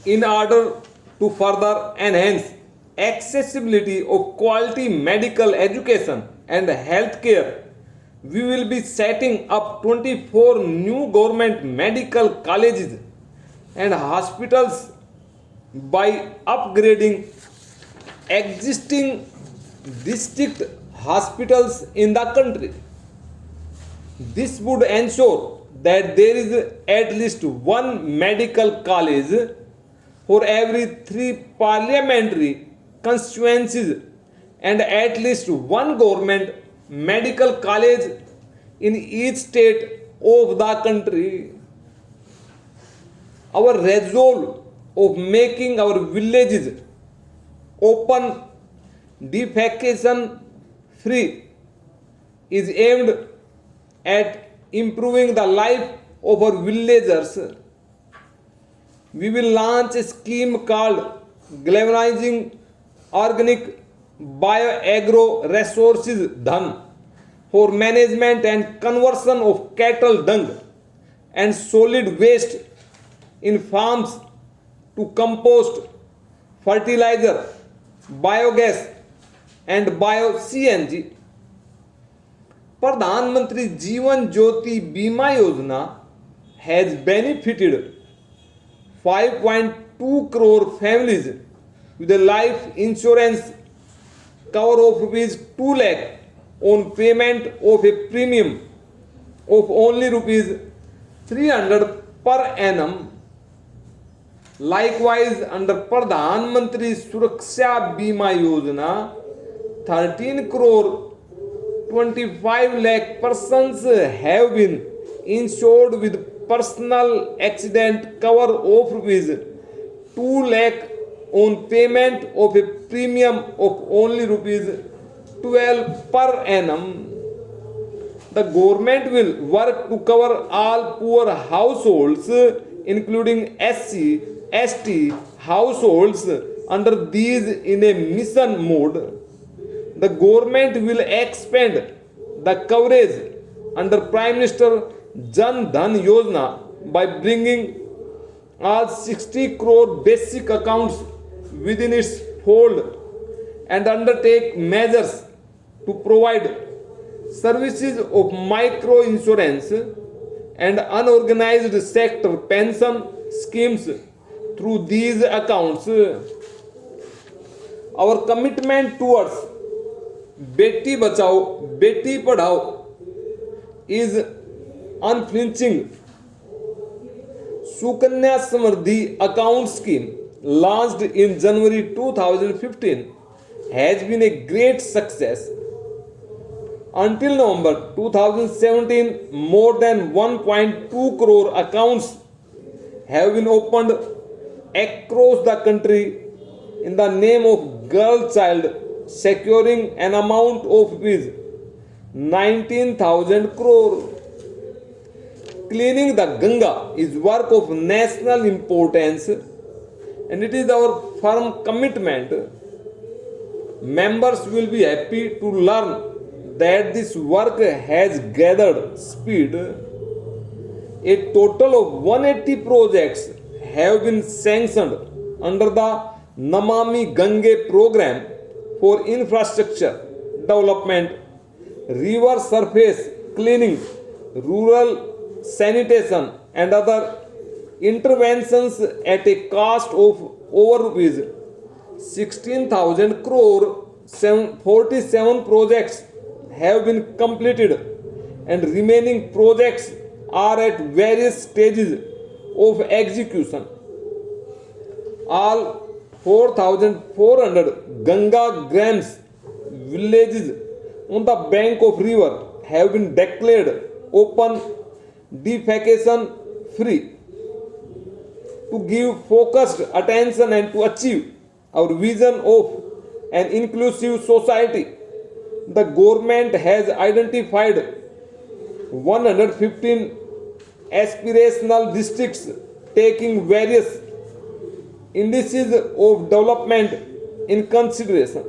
In order to further enhance accessibility of quality medical education and healthcare, we will be setting up 24 new government medical colleges and hospitals by upgrading existing district hospitals in the country. This would ensure that there is at least one medical college for every three parliamentary constituencies and at least one government medical college in each state of the country. Our resolve of making our villages open defecation free is aimed at improving the life of our villagers. We will launch a scheme called Galvanizing Organic Bioagro Resources Dhan for management and conversion of cattle dung and solid waste in farms to compost, fertilizer, biogas, and bio CNG. प्रधानमंत्री जीवन ज्योति बीमा योजना has benefited 5.2 crore families with a life insurance cover of rupees 2 lakh on payment of a premium of only rupees 300 per annum. Likewise, under Pradhan Mantri Suraksha Bima Yojana, 13 crore 25 lakh persons have been insured with personal accident cover of rupees 2 lakh on payment of a premium of only rupees 12 per annum. The government will work to cover all poor households, including SC, ST households, under these in a mission mode. The government will expand the coverage under Prime Minister Jan Dhan Yojana by bringing all 60 crore basic accounts within its fold and undertake measures to provide services of micro insurance and unorganized sector pension schemes through these accounts. Our commitment towards Beti Bachao, Beti Padhao is unflinching. Sukanya Samriddhi account scheme launched in January 2015 has been a great success. Until November 2017, more than 1.2 crore accounts have been opened across the country in the name of girl child, securing an amount of rupees 19,000 crore. Cleaning the Ganga is work of national importance and it is our firm commitment. Members will be happy to learn that this work has gathered speed. A total of 180 projects have been sanctioned under the Namami Gange program for infrastructure development, river surface cleaning, rural sanitation, and other interventions at a cost of over rupees 16,000 crore. 47 projects have been completed and remaining projects are at various stages of execution. All 4,400 Ganga Grams villages on the bank of river have been declared open defecation free. To give focused attention and to achieve our vision of an inclusive society, the government has identified 115 aspirational districts taking various indices of development in consideration.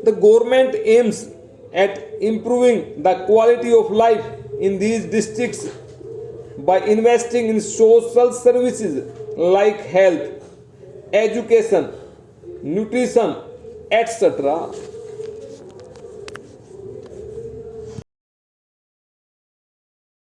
The government aims at improving the quality of life in these districts by investing in social services like health, education, nutrition, etc.